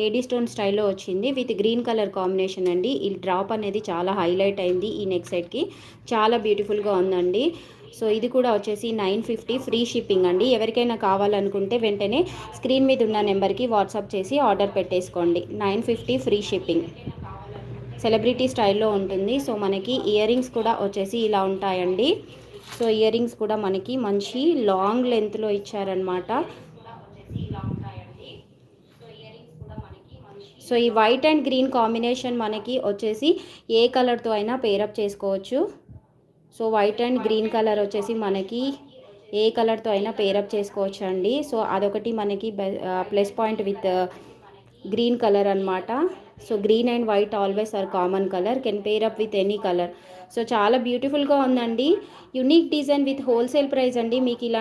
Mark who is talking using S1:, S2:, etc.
S1: AD stone స్టైల్లో వచ్చింది with green colour combination అండి. ఈ డ్రాప్ అనేది చాలా హైలైట్ అయింది ఈ నెక్ సెట్కి, చాలా బ్యూటిఫుల్గా ఉందండి. సో ఇది కూడా వచ్చేసి 950 ఫ్రీ షిప్పింగ్ అండి. ఎవరికైనా కావాలనుకుంటే వెంటనే స్క్రీన్ మీద ఉన్న నెంబర్కి వాట్సాప్ చేసి ఆర్డర్ పెట్టేసుకోండి. 950 ఫ్రీ షిప్పింగ్. సెలబ్రిటీ స్టైల్లో ఉంటుంది. సో మనకి ఇయర్ రింగ్స్ కూడా వచ్చేసి ఇలా ఉంటాయండి. సో ఇయర్ రింగ్స్ కూడా మనకి మంచి లాంగ్ లెంత్లో ఇచ్చారనమాట. సో ఈ వైట్ అండ్ గ్రీన్ కాంబినేషన్ మనకి వచ్చేసి ఏ కలర్తో అయినా పేరప్ చేసుకోవచ్చు. So white and green colour వచ్చేసి మనకి ఏ కలర్తో అయినా పేరప్ చేసుకోవచ్చు అండి. సో అదొకటి మనకి plus point with green colour అనమాట. So green and white always are common colour, can pair up with any colour. So చాలా బ్యూటిఫుల్గా ఉందండి. Unique design with wholesale price అండి. మీకు ఇలా